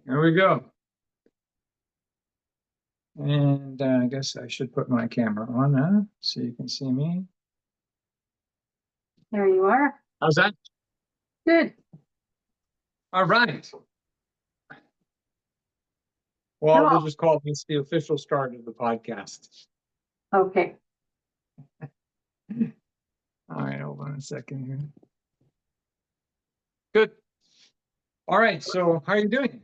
There we go. And I guess I should put my camera on so you can see me. There you are. How's that? Good. All right. Well, we'll just call this the official start of the podcast. Okay. All right, hold on a second here. Good. All right, so how are you doing?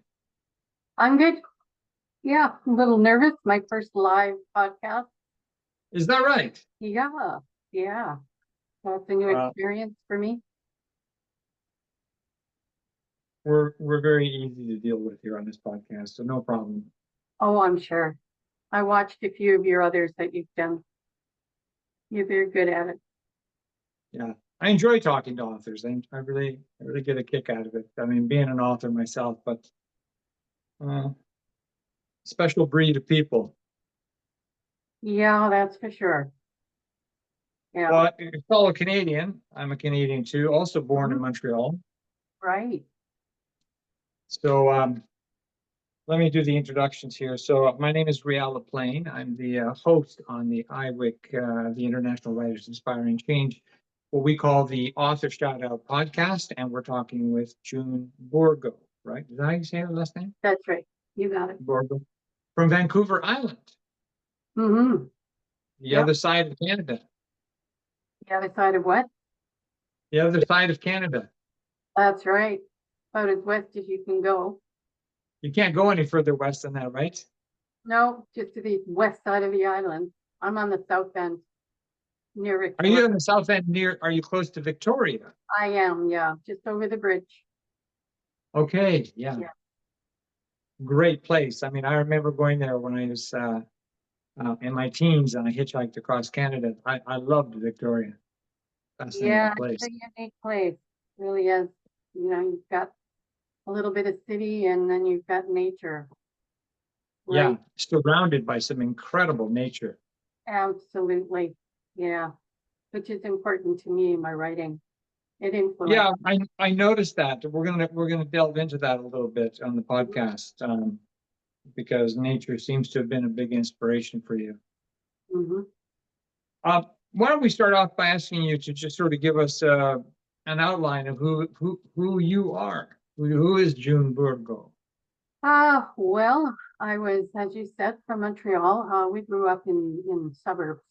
I'm good. Yeah, a little nervous. My first live podcast. Is that right? Yeah. That's a new experience for me. We're very easy to deal with here on this podcast, so no problem. Oh, I'm sure. I watched a few of your others that you've done. You're very good at it. Yeah, I enjoy talking to authors. I really get a kick out of it. I mean, being an author myself, but special breed of people. Yeah, that's for sure. Yeah. Well, a fellow Canadian. I'm a Canadian too, also born in Montreal. Right. So let me do the introductions here. So my name is Rial LaPlane. I'm the host on the IWIC, the International Writers Inspiring Change, what we call the Author Shout Out podcast, and we're talking with June Bourgo, right? Is that how you say her last name? That's right. You got it. Bourgo. From Vancouver Island. Mm-hmm. The other side of Canada. The other side of what? The other side of Canada. That's right. About as west as you can go. You can't go any further west than that, right? No, just to the west side of the island. I'm on the south end, near Victoria. Are you on the south end are you close to Victoria? I am, yeah, just over the bridge. Okay, yeah. Great place. I mean, I remember going there when I was in my teens and I hitchhiked across Canada. I loved Victoria. Fascinating place. It's a unique place. It really is. You know, you've got a little bit of city and then you've got nature. Right? Yeah, surrounded by some incredible nature. Absolutely. Yeah. Which is important to me in my writing. It influences. Yeah, I noticed that. We're gonna delve into that a little bit on the podcast. Because nature seems to have been a big inspiration for you. Mm-hmm. Why don't we start off by asking you to just sort of give us an outline of who you are. Who is June Bourgo? Well, I was, as you said, from Montreal. We grew up in suburbs.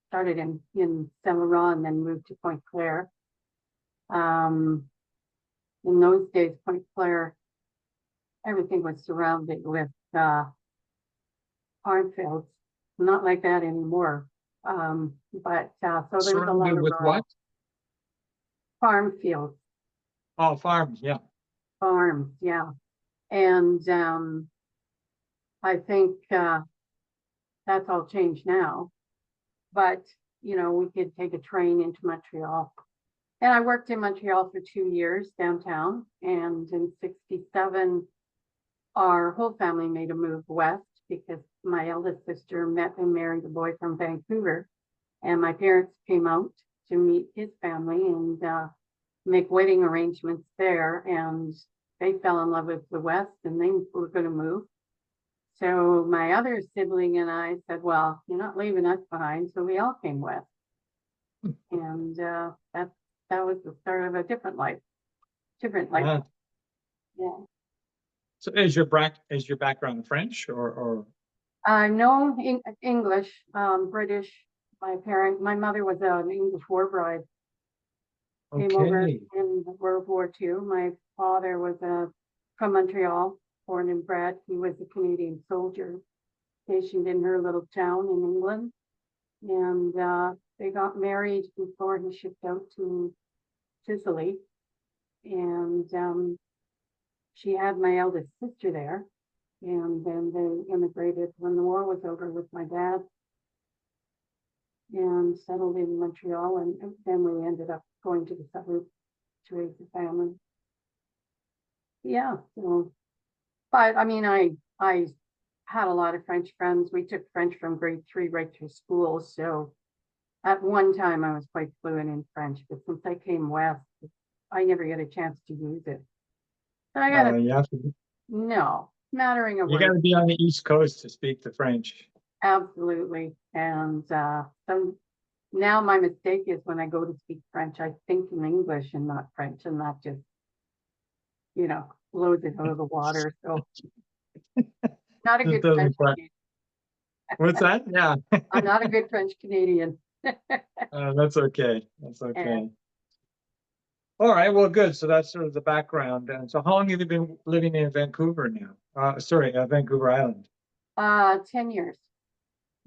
Started in Saint Laurent and then moved to Pointe Claire. In those days, Pointe Claire, everything was surrounded with cornfields. Not like that anymore. So there was a lot of with what? Farm fields. Oh, farms, yeah. Farms, yeah. And I think that's all changed now. But, you know, we could take a train into Montreal. And I worked in Montreal for 2 years downtown. And in '67, our whole family made a move west because my eldest sister met and married a boy from Vancouver. And my parents came out to meet his family and make wedding arrangements there. And they fell in love with the West and they were going to move. So my other sibling and I said, well, you're not leaving us behind. So we all came west. And that was the start of a different life. Yeah. So is your background French or? No, English, British. My mother was an English war bride. Okay. Came over in World War II. My father was from Montreal, born and bred. He was a Canadian soldier stationed in her little town in England. And they got married before he shipped out to Sicily. And she had my eldest sister there. And then they immigrated when the war was over with my dad and settled in Montreal. And then we ended up going to the suburbs to raise the family. Yeah. So, but I mean, I had a lot of French friends. We took French from grade 3 right through school. So at one time I was quite fluent in French, but since I came west, I never get a chance to use it. So I got you No, smattering of You words, gotta be on the East Coast to speak the French. absolutely. And some now my mistake is when I go to speak French, I think in English and not French, and that just, blows it out of the water. So not a Just good French doesn't quite. Canadian. What's that? Yeah, I'm not a good French Canadian. that's okay. That's And okay. All right, well, good. So that's sort of the background. And so how long have you been living in Vancouver now? Sorry, Vancouver Island. 10 years.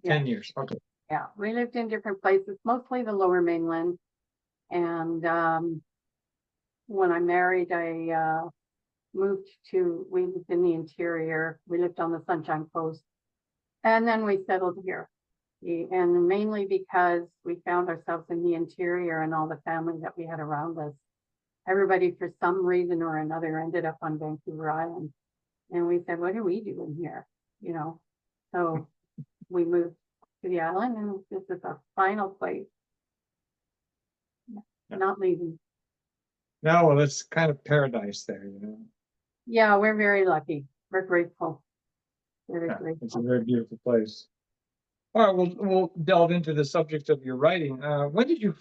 Yeah, 10 years. Okay. yeah. We lived in different places, mostly the Lower Mainland. And when I married, I we lived in the interior. We lived on the Sunshine Coast. And then we settled here. And mainly because we found ourselves in the interior and all the family that we had around us. Everybody, for some reason or another, ended up on Vancouver Island. And we said, what are we doing here? So we moved to the island, and this is our final place. Yeah. Not leaving. No, well, it's kind of paradise there, Yeah, we're very lucky. We're grateful. Very Yeah, it's a grateful. very beautiful place. All right, we'll delve into the subject of your writing. When did you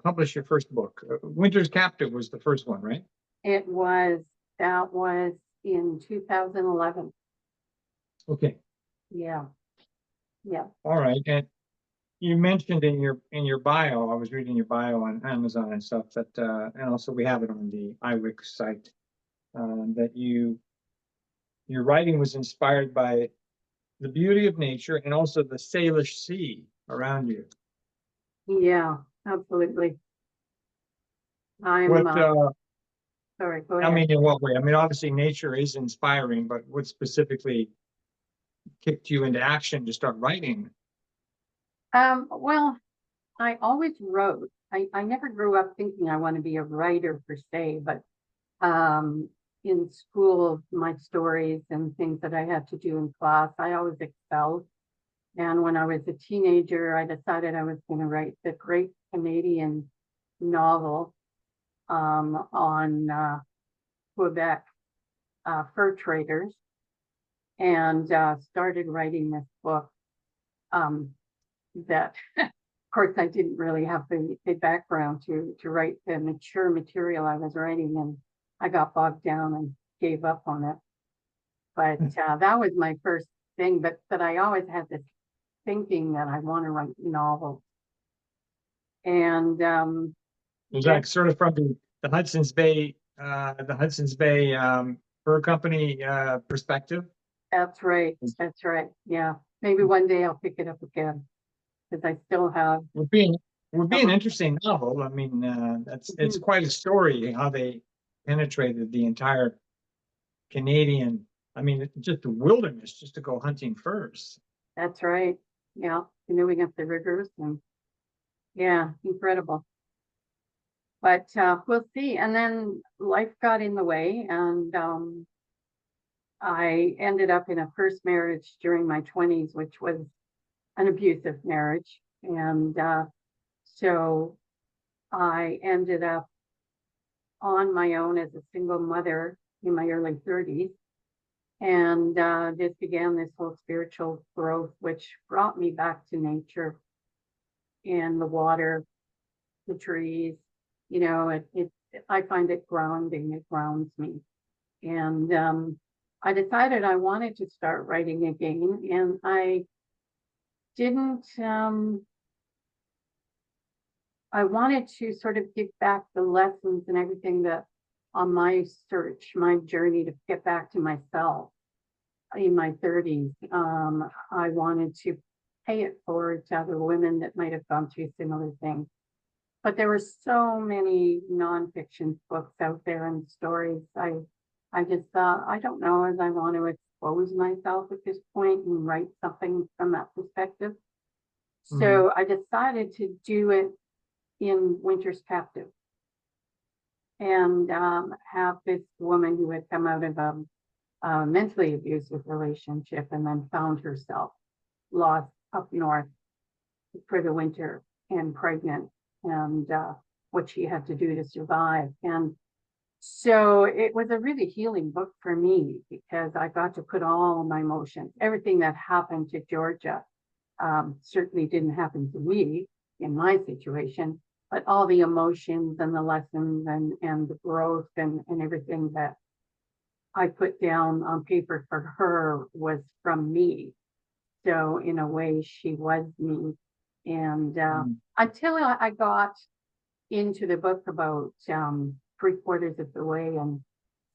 publish your first book? Winter's Captive was the first one, right? That was in 2011. Okay. Yeah. Yeah. All right. And you mentioned in your bio, I was reading your bio on Amazon and stuff that, and also we have it on the iWick site, that your writing was inspired by the beauty of nature and also the Salish Sea around you. Yeah, absolutely. What, Sorry, go I ahead. mean, in what way? I mean, obviously nature is inspiring, but what specifically kicked you into action to start writing? Well, I always wrote. I never grew up thinking I want to be a writer per se, but in school, my stories and things that I had to do in class, I always excelled. And when I was a teenager, I decided I was going to write the great Canadian novel on Quebec fur traders, and started writing this book that of course I didn't really have the background to write the mature material I was writing, and I got bogged down and gave up on it. But that was my first thing. But I always had this thinking that I want to write novels. And Was that sort of from the the Hudson's Bay Fur Company perspective? that's right. That's right. Yeah. Maybe one day I'll pick it up again, because I still have Would be an interesting novel. I mean, it's quite a story how they penetrated the entire Canadian. I mean, just the wilderness, just to go hunting furs. That's right. Yeah. Canoeing up the rivers, and yeah, incredible. But we'll see. And then life got in the way, and I ended up in a first marriage during my 20s, which was an abusive marriage. And so I ended up on my own as a single mother in my early 30s. And this began this whole spiritual growth, which brought me back to nature and the water, the trees. I find it grounding. It grounds me. And I decided I wanted to start writing again, and I didn't. I wanted to sort of give back the lessons and everything that on my search, my journey to get back to myself in my 30s. I wanted to pay it forward to other women that might have gone through similar things. But there were so many nonfiction books out there and stories. I just thought, I don't know, as I want to expose myself at this point and write something from that perspective. So I decided to do it in Winter's Captive, and have this woman who had come out of a mentally abusive relationship and then found herself lost up north for the winter and pregnant, and what she had to do to survive. And So it was a really healing book for me because I got to put all my emotions, everything that happened to Georgia, certainly didn't happen to me in my situation, but all the emotions and the lessons and the growth and everything that I put down on paper for her was from me. So in a way, she was me. And Mm. until I got into the book about 3/4 of the way, and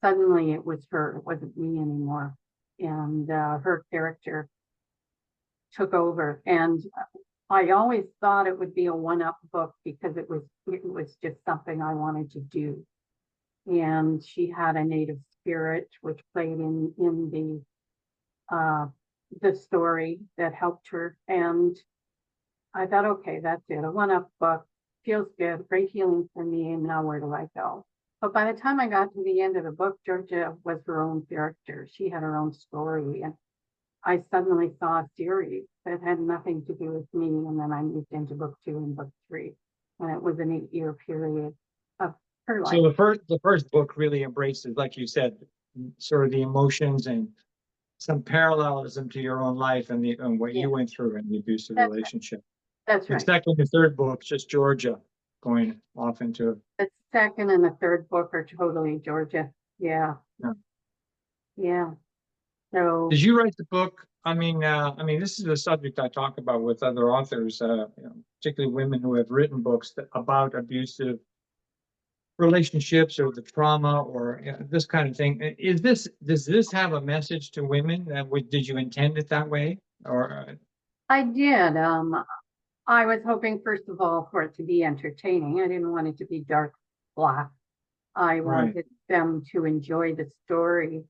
suddenly it was her, it wasn't me anymore. And her character took over. And I always thought it would be a one-up book because it was just something I wanted to do. And she had a native spirit which played in the story that helped her. And I thought, okay, that's it. A one-up book feels good, great healing for me. And now where do I go? But by the time I got to the end of the book, Georgia was her own character. She had her own story. And I suddenly saw a series that had nothing to do with me. And then I moved into book 2 and book 3. And it was an 8-year period of her life. So the first book really embraces, like you said, sort of the emotions and some parallelism to your own life and what Yeah, you went through in the abusive that's right. relationship. That's The right. second and third book, just Georgia going off into. The second and the third book are totally Georgia. Yeah. Yeah. Yeah. So Did you write the book? I mean, this is a subject I talk about with other authors, particularly women who have written books about abusive relationships or the trauma or this kind of thing. Does this have a message to women? Did you intend it that way? Or I did. I was hoping, first of all, for it to be entertaining. I didn't want it to be dark black. I right. wanted them to enjoy the story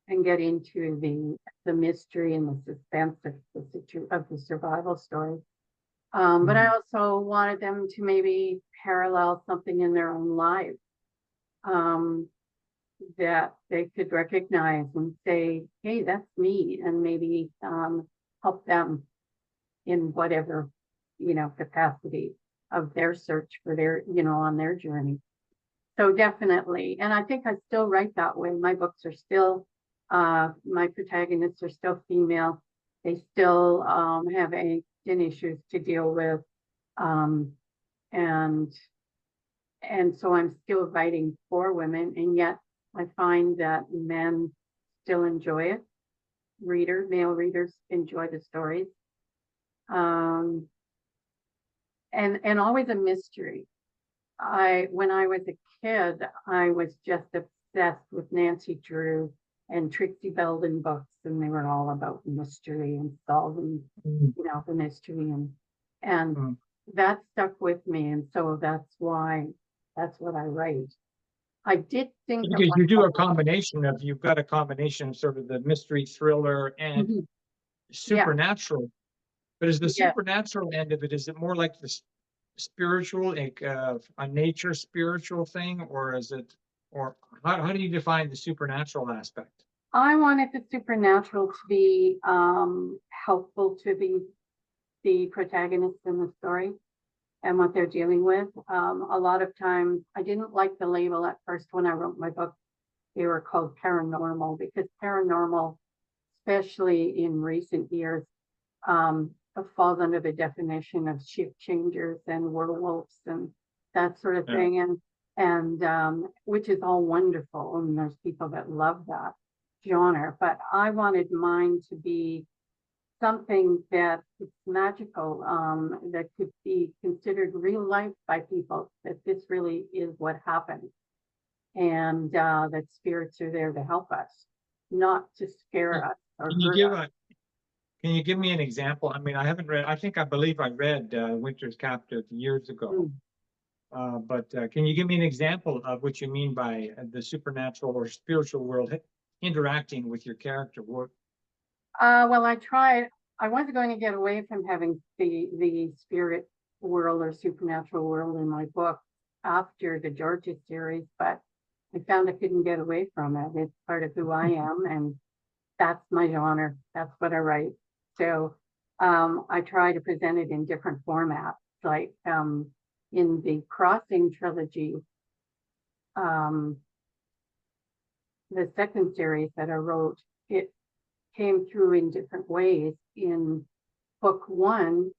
and get into the mystery and the suspense of the survival story. But I Mhm. also wanted them to maybe parallel something in their own lives um, that they could recognize and say, "Hey, that's me," and maybe help them in whatever capacity of their search for their on their journey. So definitely, and I think I still write that way. My books are still my protagonists are still female. They still have angst and issues to deal with, um, and so I'm still writing for women, and yet I find that men still enjoy it. Male readers enjoy the stories, um, and always a mystery. When I was a kid, I was just obsessed with Nancy Drew and Trixie Belden books, and they were all about mystery and solving, Mhm. the mystery, and Mhm. that stuck with me, and so that's what I write. I did think at Because one you do a point, combination of, you've got a combination of sort of the mystery thriller and mhm, yeah, supernatural. But is the yeah. supernatural end of it, is it more like the spiritual, like a nature spiritual thing, or is it, or how do you define the supernatural aspect? I wanted the supernatural to be helpful to the protagonists in the story and what they're dealing with. A lot of times, I didn't like the label at first when I wrote my book. They were called paranormal because paranormal, especially in recent years, falls under the definition of shift changers and werewolves and that sort of Yeah. thing. And which is all wonderful. And there's people that love that genre. But I wanted mine to be something that is magical, that could be considered real life by people, that this really is what happened, and that spirits are there to help us, not to scare us or Can you hurt give us. a can you give me an example? I mean, I haven't read. I believe I read Winter's Captive years ago. Mm. But can you give me an example of what you mean by the supernatural or spiritual world interacting with your character? What? Well, I was going to get away from having the spirit world or supernatural world in my book after the Georgia series, but I found I couldn't get away from it. It's part of who I am, and that's my genre. That's what I write. So I try to present it in different formats, like in the Crossing trilogy. Um, the second series that I wrote, it came through in different ways. In book one,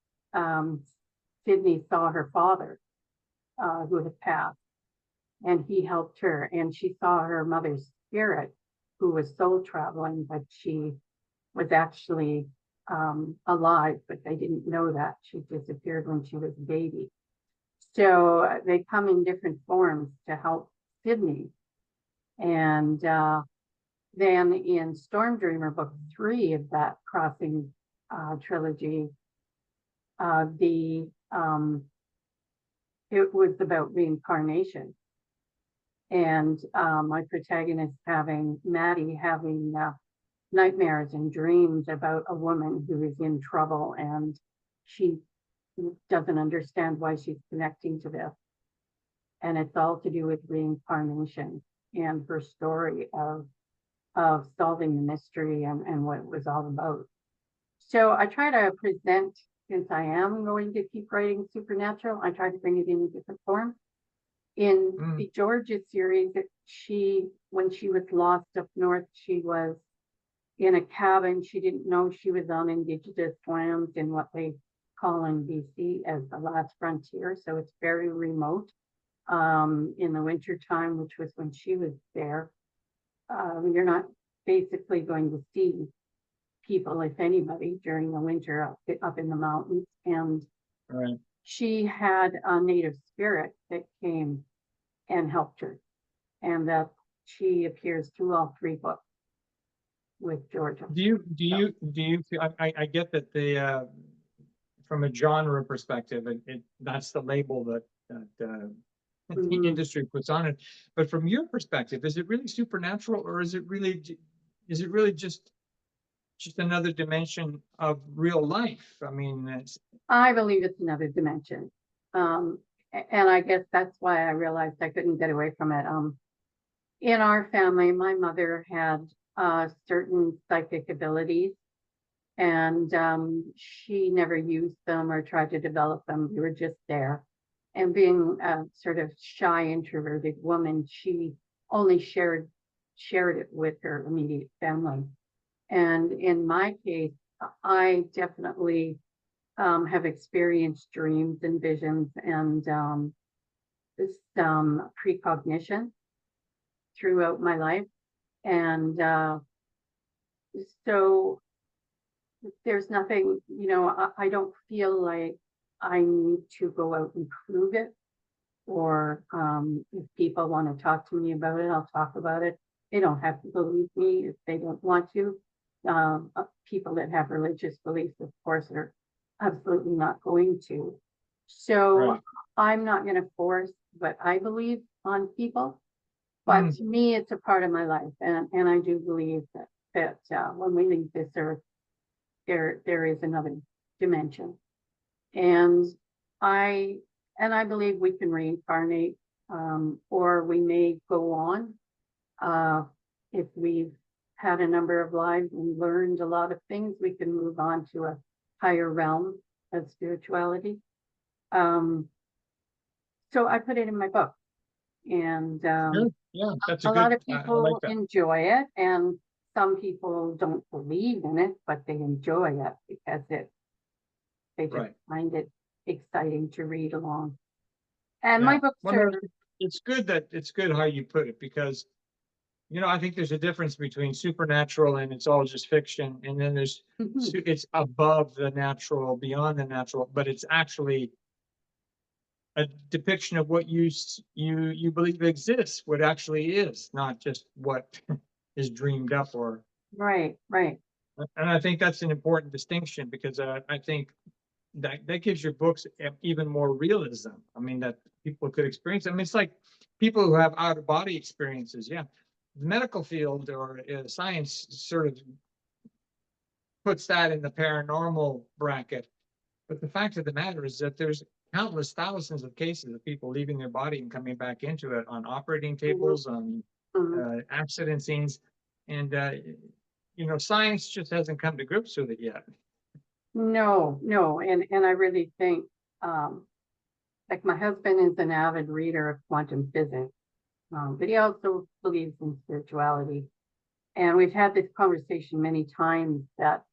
Sydney saw her father, who had passed, and he helped her, and she saw her mother's spirit, who was soul traveling, but she was actually alive, but they didn't know that. She disappeared when she was a baby. So they come in different forms to help Sydney. And then in Storm Dreamer, book 3 of that Crossing trilogy, it was about reincarnation. And my protagonist Maddie having nightmares and dreams about a woman who is in trouble, and she doesn't understand why she's connecting to this. And it's all to do with reincarnation and her story of solving the mystery and what it was all about. So I try to present, since I am going to keep writing supernatural, I try to bring it in a different form. In the Georgia series, when she was lost up north, she was in a cabin. She didn't know she was on Indigenous lands in what they call in BC as the last frontier. So it's very remote. In the winter time, which was when she was there, you're not basically going to see people, if anybody, during the winter up in the mountains. And Right. she had a native spirit that came and helped her, and that she appears through all 3 books with Georgia. Do you I get that the from a genre perspective, that's the label that the industry puts on it. But from your perspective, is it really supernatural, or is it really just another dimension of real life? I mean, I believe it's another dimension. And I guess that's why I realized I couldn't get away from it. In our family, my mother had certain psychic abilities, and she never used them or tried to develop them. We were just there. And being a sort of shy, introverted woman, she only shared it with her immediate family. And in my case, I definitely have experienced dreams and visions and this precognition throughout my life. And so there's nothing, I don't feel like I need to go out and prove it, or if people want to talk to me about it, I'll talk about it. They don't have to believe me if they don't want to. People that have religious beliefs, of course, are absolutely not going to. So right. I'm not going to force what I believe on people, but to me, it's a part of my life, and I do believe that when we leave this earth, there is another dimension, and I believe we can reincarnate, or we may go on if we've had a number of lives and learned a lot of things. We can move on to a higher realm of spirituality. So I put it in my book, and yeah, that's a lot of people enjoy it, and some people don't believe in it, but they enjoy it because they just find it exciting to read along. And my books are. It's good how you put it, because I think there's a difference between supernatural and it's all just fiction, and then there's it's above the natural, beyond the natural, but it's actually a depiction of what you believe exists, what actually is, not just what is dreamed up or. Right. And I think that's an important distinction, because I think that gives your books even more realism. I mean, that people could experience. I mean, it's like people who have out of body experiences. Yeah. The medical field or science sort of puts that in the paranormal bracket. But the fact of the matter is that there's countless thousands of cases of people leaving their body and coming back into it on operating tables, on accident scenes. And, science just hasn't come to grips with it yet. No. And I really think, like, my husband is an avid reader of quantum physics. But he also believes in spirituality. And we've had this conversation many times that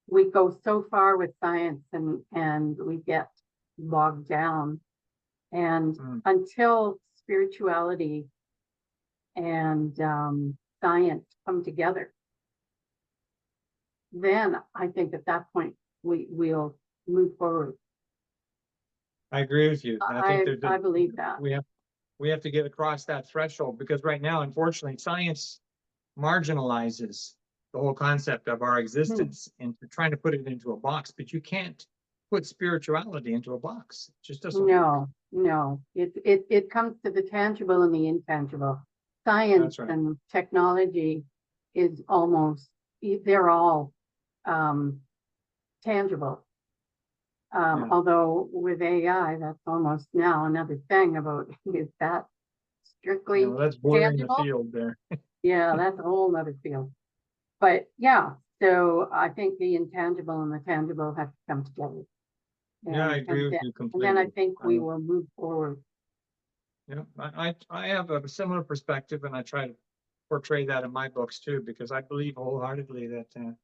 we go so far with science and we get bogged down. And until spirituality and science come together, then I think at that point we'll move forward. I agree with you. I think I believe that. we have to get across that threshold, because right now, unfortunately, science marginalizes the whole concept of our existence and trying to put it into a box, but you can't put spirituality into a box. It just doesn't work. No. It comes to the tangible and the intangible. Science right. and technology is almost, they're all tangible. Yeah. Although with AI, that's almost now another thing about, is that strictly Well, that's bordering the tangible? field there. Yeah, that's a whole nother field. But yeah, so I think the intangible and the tangible have to come together. Yeah, I And, agree with then, you and completely. then I think we will move forward. Yeah, I have a similar perspective, and I try to portray that in my books too, because I believe wholeheartedly that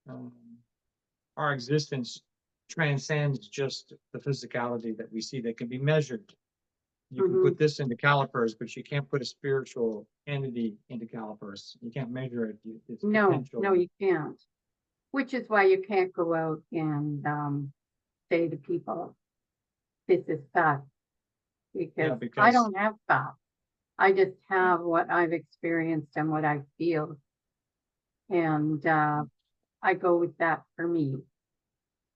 um, our existence transcends just the physicality that we see that can be measured. You can put this into calipers, but you can't put a spiritual entity into calipers. You can't measure it. It's potential. No, you can't. Which is why you can't go out and say to people, this is fact. Because I don't have fact. I just have what I've experienced and what I feel. And I go with that for me.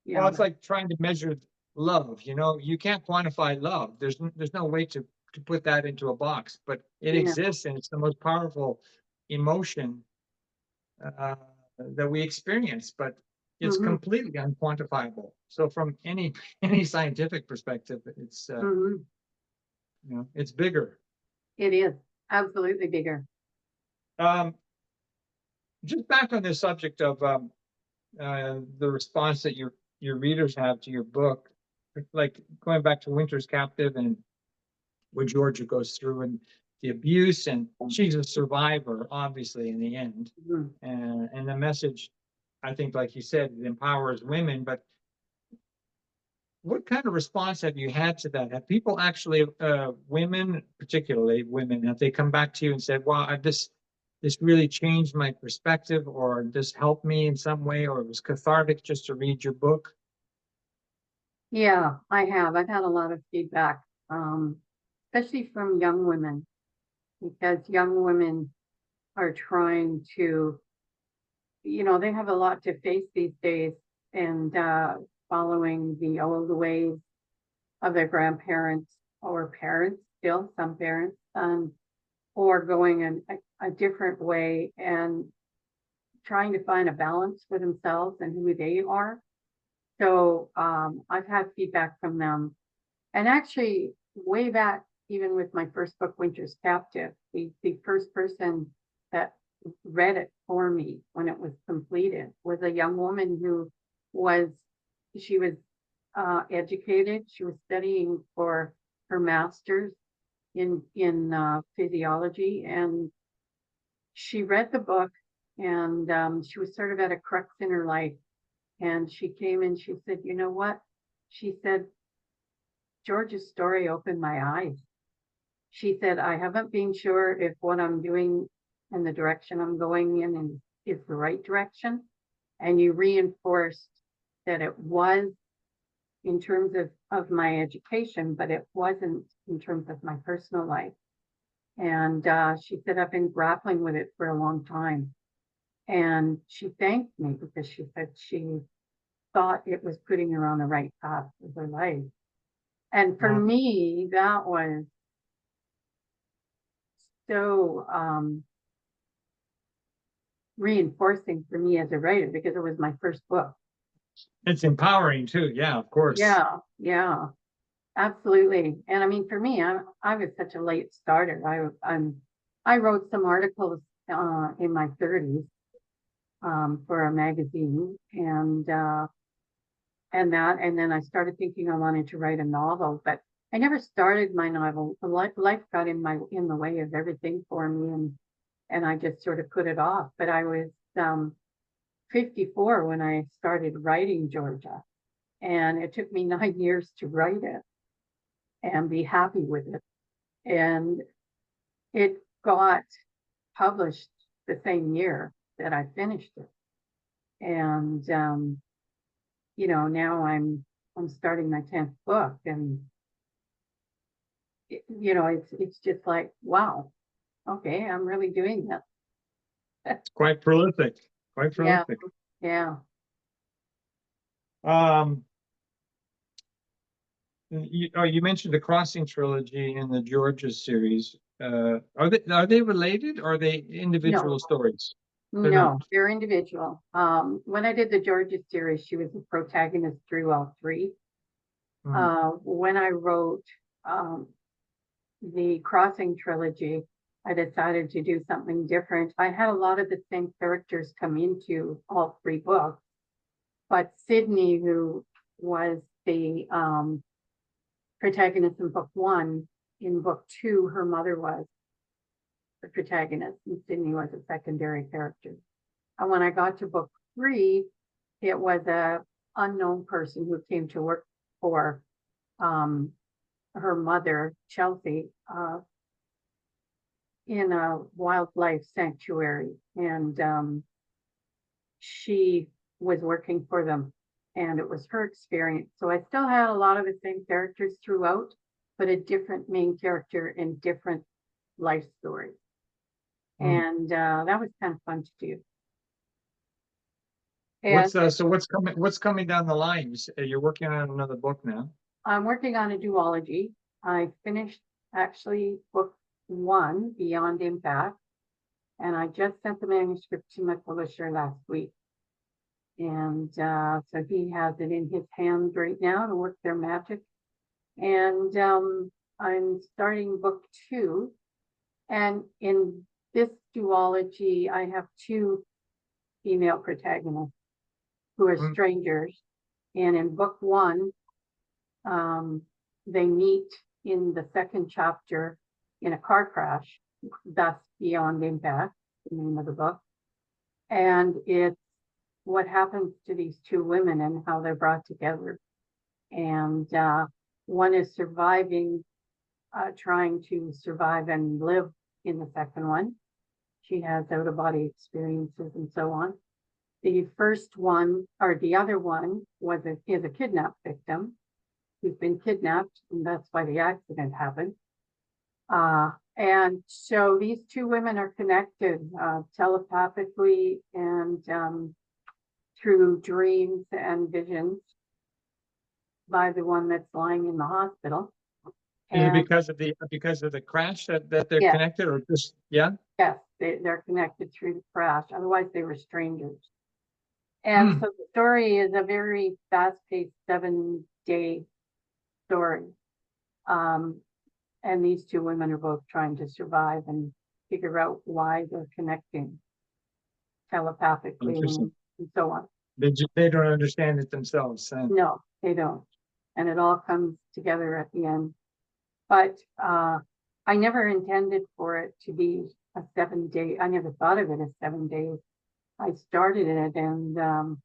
Well, it's like trying to measure love. You can't quantify love. There's no way to put that into a box, but it exists, and it's the most powerful emotion that we experience, but it's completely unquantifiable. So from any scientific perspective, it's it's bigger. It is absolutely bigger. Just back on this subject of the response that your readers have to your book, like going back to Winter's Captive and what Georgia goes through and the abuse, and she's a survivor, obviously, in the end. And the message, I think, like you said, it empowers women. But what kind of response have you had to that? Have people actually, women, particularly women, have they come back to you and said, "Wow, this really changed my perspective," or this helped me in some way, or it was cathartic just to read your book? Yeah, I have. I've had a lot of feedback, especially from young women, because young women are trying to, they have a lot to face these days, and following the old ways of their grandparents or parents, still some parents, or going a different way and trying to find a balance for themselves and who they are. So I've had feedback from them. And actually, way back, even with my first book, Winter's Captive, the first person that read it for me when it was completed was a young woman who was educated. She was studying for her master's in physiology, and she read the book, and she was sort of at a crux in her life. And she came and she said, "You know what?" She said, "George's story opened my eyes." She said, "I haven't been sure if what I'm doing and the direction I'm going in is the right direction. And you reinforced that it was in terms of my education, but it wasn't in terms of my personal life." And she said, "I've been grappling with it for a long time." And she thanked me because she said she thought it was putting her on the right path of her life. And for me, that was so reinforcing for me as a writer, because it was my first book. It's empowering too. Yeah, of course. Yeah, absolutely. And I mean, for me, I was such a late starter. I wrote some articles in my 30s for a magazine, and then I started thinking I wanted to write a novel, but I never started my novel. Life got in the way of everything for me, and I just sort of put it off. But I was 54 when I started writing Georgia, and it took me 9 years to write it and be happy with it. And it got published the same year that I finished it. And you know, now I'm starting my 10th book, and you know, it's just like, wow, okay, I'm really doing that. It's quite prolific, quite Yeah, prolific. yeah. You mentioned the Crossing trilogy and the Georgia series. Are they related? Or are they individual No, stories? They're no, not. they're individual. When I did the Georgia series, she was the protagonist through all three. Mm. When I wrote the Crossing trilogy, I decided to do something different. I had a lot of the same characters come into all three books, but Sydney, who was the protagonist in book one, in book two, her mother was the protagonist, and Sydney was a secondary character. And when I got to book three, it was a unknown person who came to work for her mother, Chelsea, in a wildlife sanctuary, and she was working for them, and it was her experience. So I still had a lot of the same characters throughout, but a different main character in different life stories. Mm. And that was kind of fun to do. And What's coming down the line? You're working on another book now. I'm working on a duology. I finished actually book one, Beyond Impact, and I just sent the manuscript to my publisher last week. And so he has it in his hands right now to work their magic. And I'm starting book two. And in this duology, I have two female protagonists who are Mm. strangers. And in book one, they meet in the second chapter in a car crash, thus Beyond Impact, the name of the book. And it's what happens to these two women and how they're brought together. And one is surviving, trying to survive and live in the second one. She has out of body experiences and so on. The first one, or the other one, is a kidnap victim who's been kidnapped, and that's why the accident happened. And so these two women are connected telepathically and through dreams and visions by the one that's lying in the hospital. Is it And because of the crash that they're yeah, connected, or just yeah? yes, they're connected through the crash. Otherwise, they were strangers. And Hmm. so the story is a very fast-paced 7-day story. And these two women are both trying to survive and figure out why they're connecting telepathically Interesting. and so on. They don't understand it themselves. No, they don't. And it all comes together at the end. But I never intended for it to be a 7-day. I never thought of it as 7 days. I started it, and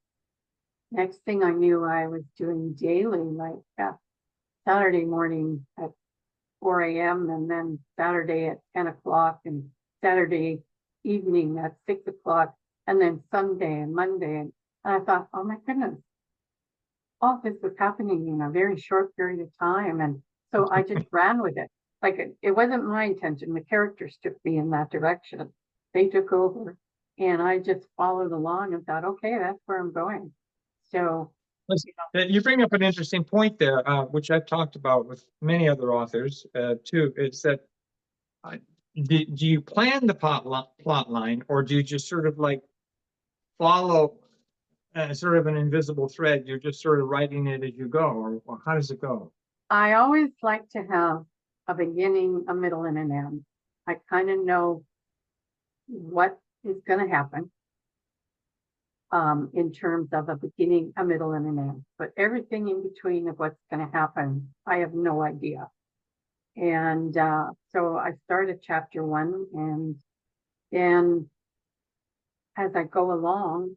next thing I knew, I was doing daily, like Saturday morning at 4 a.m. and then Saturday at 10 o'clock and Saturday evening at 6 o'clock and then Sunday and Monday. And I thought, oh my goodness, all this was happening in a very short period of time. And so I just ran with it. Like it wasn't my intention. The characters took me in that direction. They took over and I just followed along and thought, okay, that's where I'm going. So You bring up an interesting point there, which I've talked about with many other authors too. It's that do you plan the plot line, or do you just sort of like follow sort of an invisible thread? You're just sort of writing it as you go, or how does it go? I always like to have a beginning, a middle, and an end. I kind of know what is going to happen in terms of a beginning, a middle, and an end. But everything in between of what's going to happen, I have no idea. And so I started chapter 1, and then as I go along,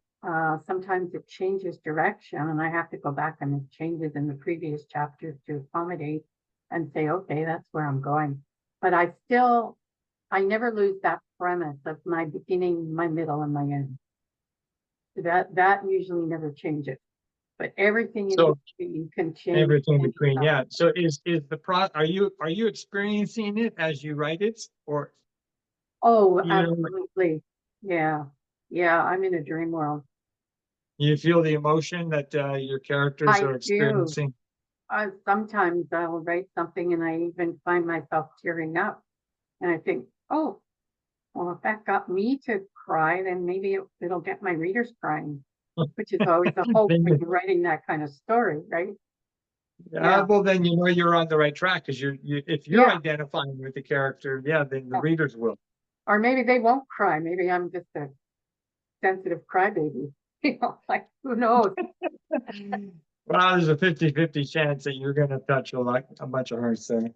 sometimes it changes direction, and I have to go back and it changes in the previous chapters to accommodate and say, okay, that's where I'm going. But I never lose that premise of my beginning, my middle, and my end. That usually never changes. But everything in So between can change. everything between, yeah. So is are you experiencing it as you write it, or Oh, you know, absolutely. Yeah. Yeah, I'm in a dream world. you feel the emotion that your characters I are do. experiencing? Sometimes I'll write something and I even find myself tearing up. And I think, oh, well, if that got me to cry, then maybe it'll get my readers crying, which is always the hope Then when you're writing that kind of story, right? Yeah. well, then you know you're on the right track, because if you're Yeah. identifying with the character, yeah, then the Oh, readers will. or maybe they won't cry. Maybe I'm just a sensitive crybaby. Like who knows? Well, there's a 50-50 chance that you're going to touch a bunch of hearts there.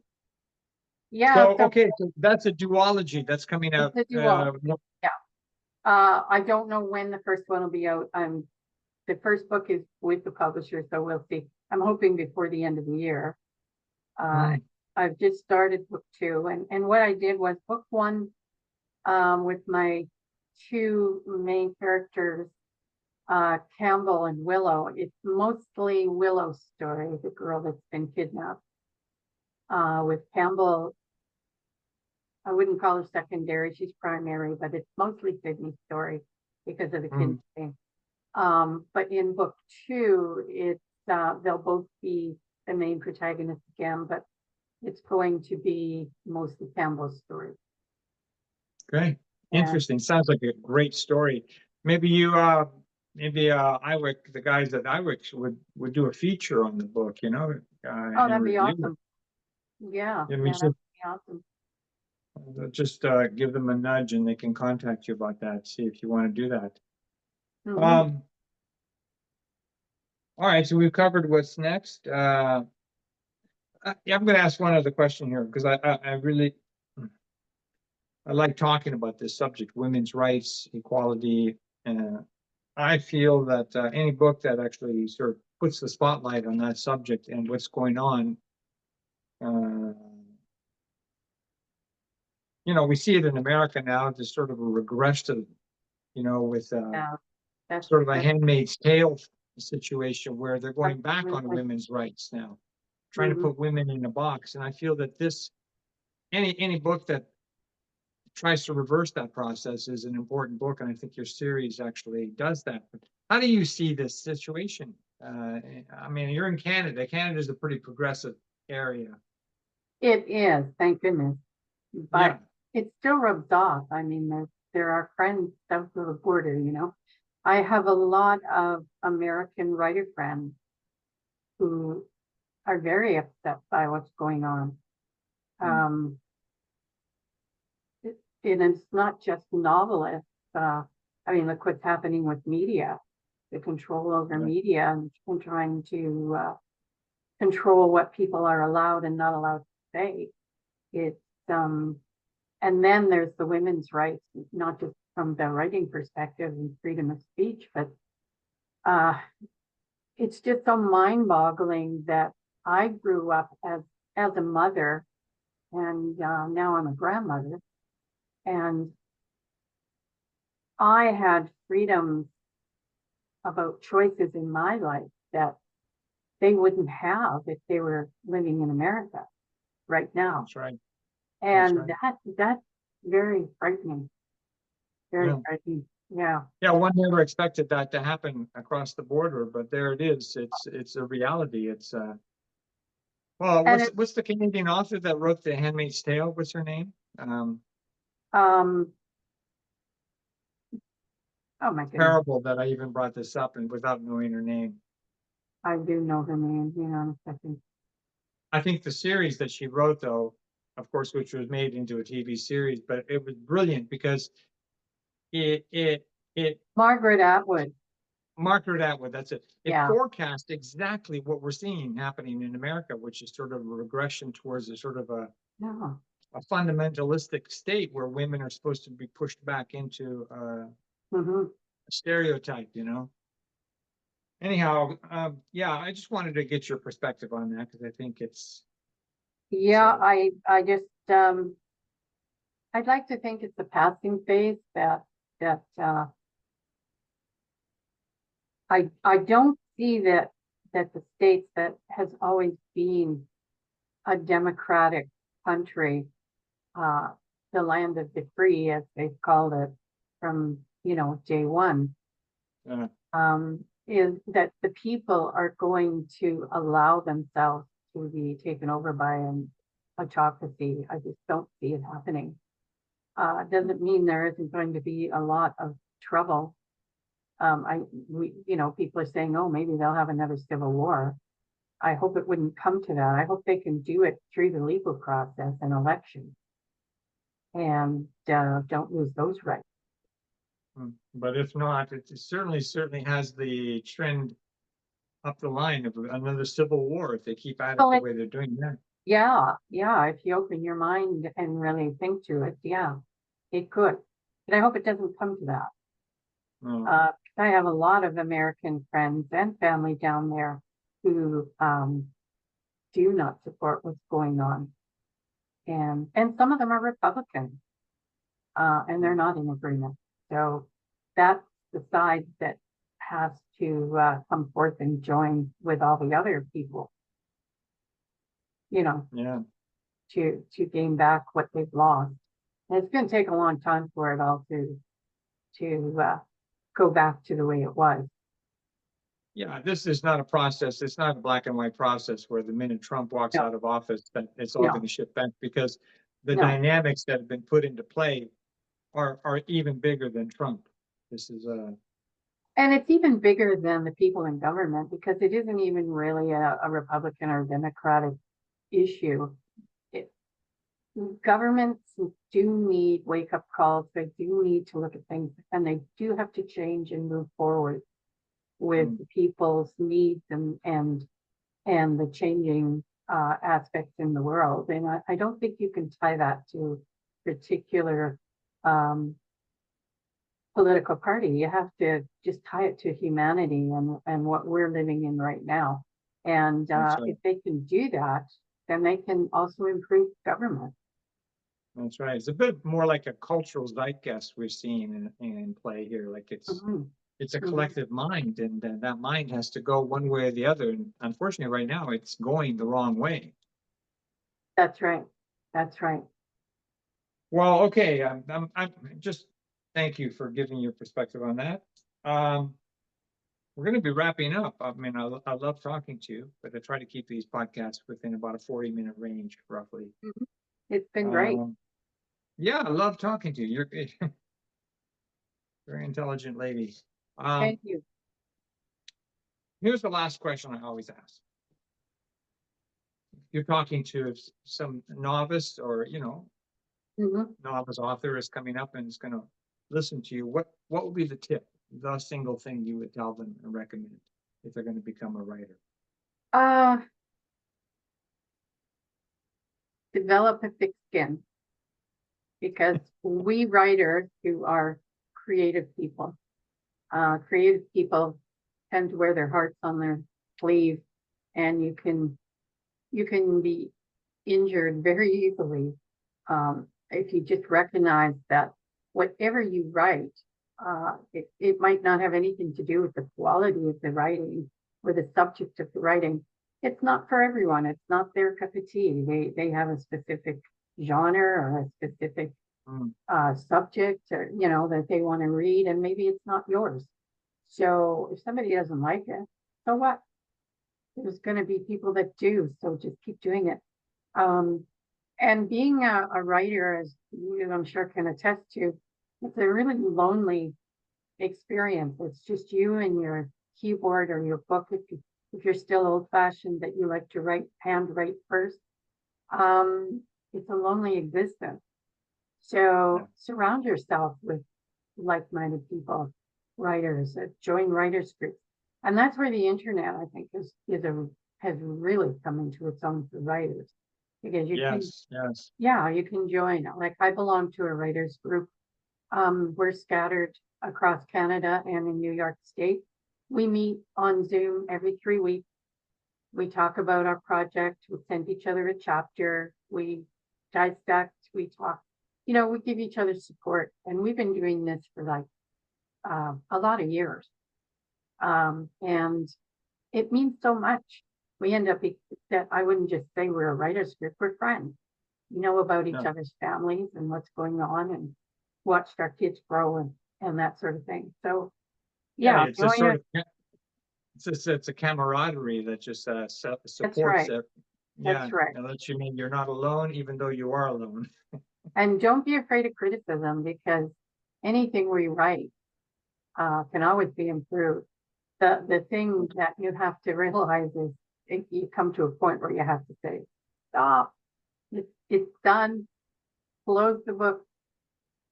Yeah. So, So okay, so that's a duology that's coming it's out. a duology. Yeah. I don't know when the first one will be out. The first book is with the publisher, so we'll see. I'm hoping before the end of the year. Hmm. I've just started book 2, and what I did was book 1, with my 2 main characters, Campbell and Willow. It's mostly Willow's story, the girl that's been kidnapped. With Campbell, I wouldn't call her secondary, she's primary, but it's mostly Sydney's story because of the kidnapping. But in book 2, they'll both be the main protagonists again, but it's going to be mostly Campbell's story. Okay, And interesting. Sounds like a great story. Maybe IWIC, the guys at IWIC would do a feature on the book, oh, and that'd be review awesome. Yeah, it. And we yeah, that'd should be awesome. just give them a nudge, and they can contact you about that, see if you want to do that. Hmm. All right, so we've covered what's next. Yeah, I'm going to ask one other question here, because I really I like talking about this subject, women's rights, equality. I feel that any book that actually sort of puts the spotlight on that subject and what's going on, uh, we see it in America now, there's sort of a regression, with Yeah, that's sort of a that's Handmaid's Tale situation, where they're going back on absolutely. women's rights now, trying to Hmm. put women in a box. And I feel that any book that tries to reverse that process is an important book, and I think your series actually does that. But how do you see this situation? I mean, you're in Canada. Canada is a pretty progressive area. It is, thank goodness, Yeah, but it still rubs off. I mean, there are friends south of the border. I have a lot of American writer friends who are very upset by what's going on. mm, Um, and it's not just novelists. I mean, look what's happening with media, the control over yeah, media, and trying to control what people are allowed and not allowed to say. It's and then there's the women's rights, not just from the writing perspective and freedom of speech, but uh, it's just so mind-boggling that I grew up as a mother, and now I'm a grandmother, and I had freedoms about choices in my life that they wouldn't have if they were living in America right now. that's right. That's And right. that's very frightening. Very Yeah, frightening. Yeah. yeah. One never expected that to happen across the border, but there it is. It's a reality. It's well, And what's the Canadian author that wrote The Handmaid's Tale? What's her name? um oh my goodness, Terrible that I even brought this up and without knowing her name. I do know her name. Hang on a second. I think the series that she wrote, though, of course, which was made into a TV series, but it was brilliant because it it it Margaret Atwood. Margaret Atwood, that's it. It Yeah. forecast exactly what we're seeing happening in America, which is sort of a regression towards a sort of a Yeah. a fundamentalistic state where women are supposed to be pushed back into Hmm. a stereotype, you know? Anyhow, yeah, I just wanted to get your perspective on that because I think it's Yeah, so, I just, I'd like to think it's a passing phase that, I don't see that the states that has always been a democratic country, uh, the land of the free, as they've called it from, day one, uh, is that the people are going to allow themselves to be taken over by an autocracy. I just don't see it happening. Doesn't mean there isn't going to be a lot of trouble. People are saying, oh, maybe they'll have another civil war. I hope it wouldn't come to that. I hope they can do it through the legal process and election and don't lose those rights. but if not, it certainly has the trend up the line of another civil war if they keep at it Well, the way they're doing now. yeah. If you open your mind and really think to it, yeah, it could. But I hope it doesn't come to that. Oh, I have a lot of American friends and family down there who do not support what's going on. And some of them are Republicans, and they're not in agreement. So that's the side that has to come forth and join with all the other people, you know, yeah. to gain back what they've lost. And it's going to take a long time for it all to go back to the way it was. Yeah, this is not a process. It's not a black and white process where the minute Trump walks No, out of office, that it's all going no, to shift back because the no. dynamics that have been put into play are even bigger than Trump. This is And it's even bigger than the people in government because it isn't even really a Republican or Democratic issue. It, governments do need wake up calls. They do need to look at things and they do have to change and move forward with mm, people's needs and the changing aspects in the world. And I don't think you can tie that to particular um, political party. You have to just tie it to humanity and what we're living in right now. And that's if right. they can do that, then they can also improve government. That's right. It's a bit more like a cultural zeitgeist we're seeing in play here. Like Mhm, it's a mhm. collective mind, and that mind has to go one way or the other. And unfortunately, right now, it's going the wrong way. That's right. That's right. Well, okay. I'm just thank you for giving your perspective on that. Um, we're going to be wrapping up. I mean, I love talking to you, but I try to keep these podcasts within about a 40-minute range, roughly. Mhm. It's been great. Um, yeah, I love talking to you. You're a very intelligent lady. Um, Thank you. here's the last question I always ask. You're talking to some novice or, Mhm. novice author is coming up and is going to listen to you. What would be the tip, the single thing you would tell them and recommend if they're going to become a writer? Uh, develop a thick skin because we writers who are creative people tend to wear their hearts on their sleeve, and you can be injured very easily if you just recognize that whatever you write, it might not have anything to do with the quality of the writing or the subject of the writing. It's not for everyone. It's not their cup of tea. They have a specific genre or a specific Mm, subject or that they want to read, and maybe it's not yours. So if somebody doesn't like it, so what? There's going to be people that do. So just keep doing it. Um, and being a writer, as you, I'm sure, can attest to, it's a really lonely experience. It's just you and your keyboard or your book. If you're still old fashioned, that you like to hand write first, it's a lonely existence. yeah, So surround yourself with like-minded people, writers, join writers groups. And that's where the internet, I think, has really come into its own for writers. because you can, Yes, yes. yeah, you can join. Like I belong to a writers group. We're scattered across Canada and in New York State. We meet on Zoom every 3 weeks. We talk about our project. We send each other a chapter. We dissect. We talk. We give each other support, and we've been doing this for like a lot of years. And it means so much. We end up that I wouldn't just say we're a writers group. We're friends. We know about each No. other's families and what's going on, and watched our kids grow and that sort of thing. So yeah, It's a sort of, it's a camaraderie that just supports right. it. That's right. It lets you mean you're not alone, even though you are alone. And don't be afraid of criticism, because anything we write can always be improved. The thing that you have to realize is you come to a point where you have to say, stop, it's done, close the book,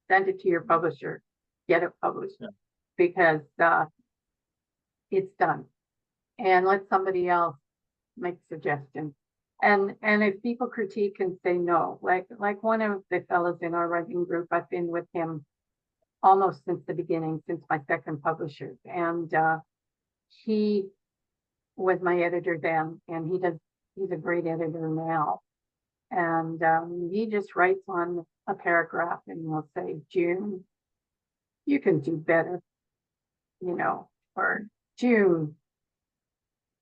send it to your publisher, get it published, because it's done, and let somebody else make suggestions. And if people critique and say no, like one of the fellows in our writing group, I've been with him almost since the beginning, since my second publisher, and he was my editor then, and he's a great editor now. And he just writes on a paragraph and will say, June, you can do better, or June,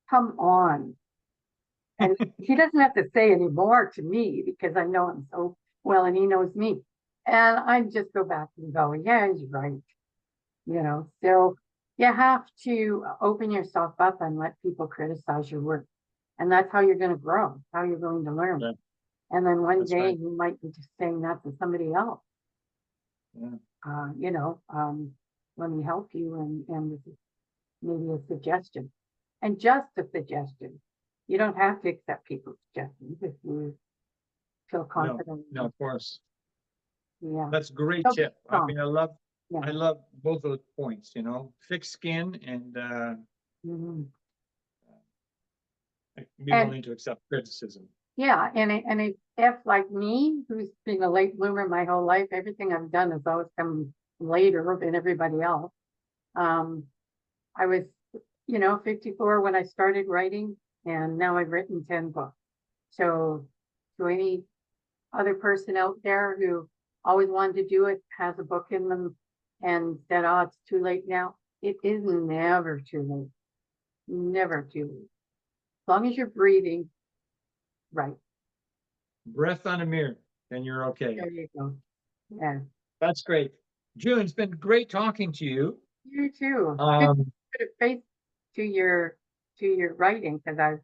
come on. And he doesn't have to say any more to me, because I know him so well and he knows me. And I just go back and go, yeah, he's right. So you have to open yourself up and let people criticize your work. And that's how you're going to grow, how you're going to learn. Yeah. And then one That's day right. you might be just saying that to somebody else. Let me help you, and this is maybe a suggestion. And just a suggestion. You don't have to accept people's suggestions if you feel confident. No, of course. Yeah. That's a great So tip. I mean, I love Yeah. both those points, thick skin and Mhm. be And willing to accept criticism. yeah, and if like me, who's been a late bloomer my whole life, everything I've done has always come later than everybody else. I was, 54 when I started writing, and now I've written 10 books. So to any other person out there who always wanted to do it, has a book in them, and said, oh, it's too late now, it is never too late. Never too late. As long as you're breathing, right. Breath on a mirror, then you're okay. There you go. Yeah. That's great. June, it's been great talking to you. You too. Put a face to your writing, because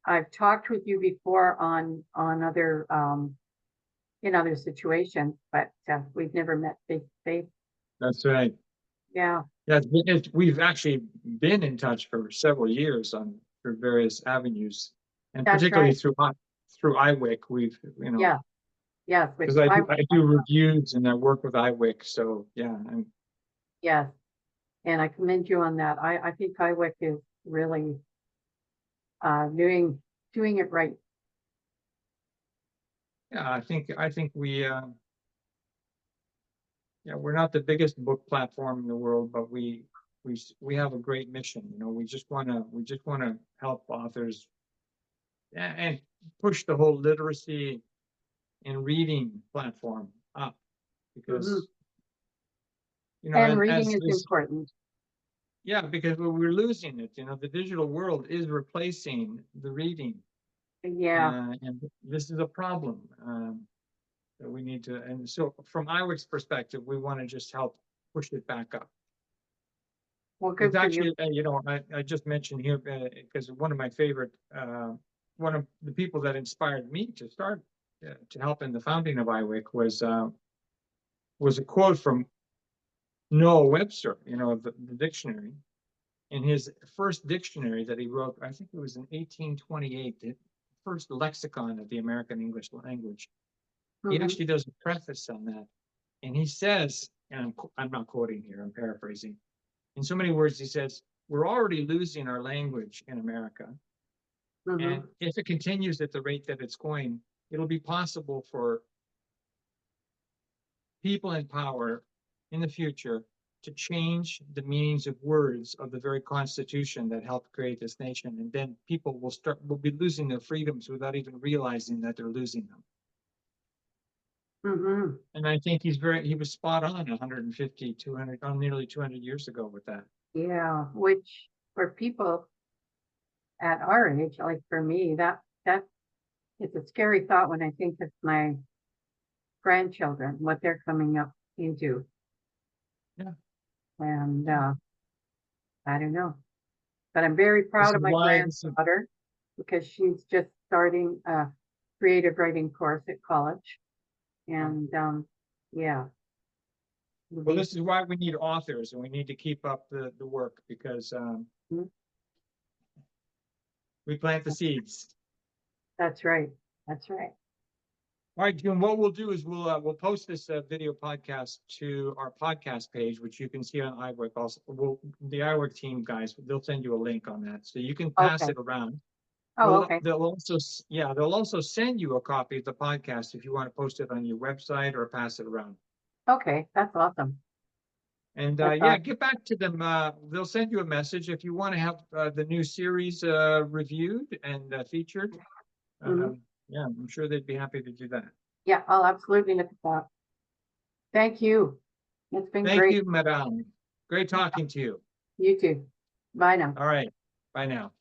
I've talked with you before on other in other situations, but we've never met face to face. That's right. Yeah. Yeah, we've actually been in touch for several years through various avenues, and That's particularly right. through iWick, we've Yeah. Yes. because I do reviews and I work with iWick, so yeah. Yes, and I commend you on that. I think iWick is really doing it right. Yeah, I think we we're not the biggest book platform in the world, but we have a great mission. We just want to help authors and push the whole literacy and reading platform up, because and reading is important. Yeah, because we're losing it. The digital world is replacing the reading. Yeah. And this is a problem that we need to. And so, from iWick's perspective, we want to just help push it back up. Well, good It's for actually, you. I just mentioned here because one of my favorite, one of the people that inspired me to start to help in the founding of iWick was a quote from Noah Webster, the dictionary. In his first dictionary that he wrote, I think it was in 1828, the first lexicon of the American English language. He actually does a preface on that. And he says, and I'm not quoting here, I'm paraphrasing. In so many words, he says, we're already losing our language in America. And if it continues at the rate that it's going, it'll be possible for people in power in the future to change the meanings of words of the very Constitution that helped create this nation. And then people will be losing their freedoms without even realizing that they're losing them. Mm-hmm. And I think he was spot on 150, 200, nearly 200 years ago with that. Yeah, which for people at our age, like for me, that it's a scary thought when I think of my grandchildren, what they're coming up into. Yeah. And I don't know. But I'm very This proud is of my why granddaughter because she's just starting a creative writing course at college. And yeah. well, this is why we need authors, and we need to keep up the work, because Mhm. we plant the seeds. That's right. That's right. All right, June, what we'll do is we'll post this video podcast to our podcast page, which you can see on iWork. Also, the iWork team guys, they'll send you a link on that, so you can pass Okay. it around. Oh, okay. They'll also send you a copy of the podcast if you want to post it on your website or pass it around. Okay. That's awesome. And That's yeah, awesome. get back to them. They'll send you a message if you want to have the new series reviewed and featured. Mhm. Yeah, I'm sure they'd be happy to do that. Yeah, I'll absolutely look at that. Thank you. It's been Thank great. you, Madame. Great talking to you. You too. Bye now. All right. Bye now.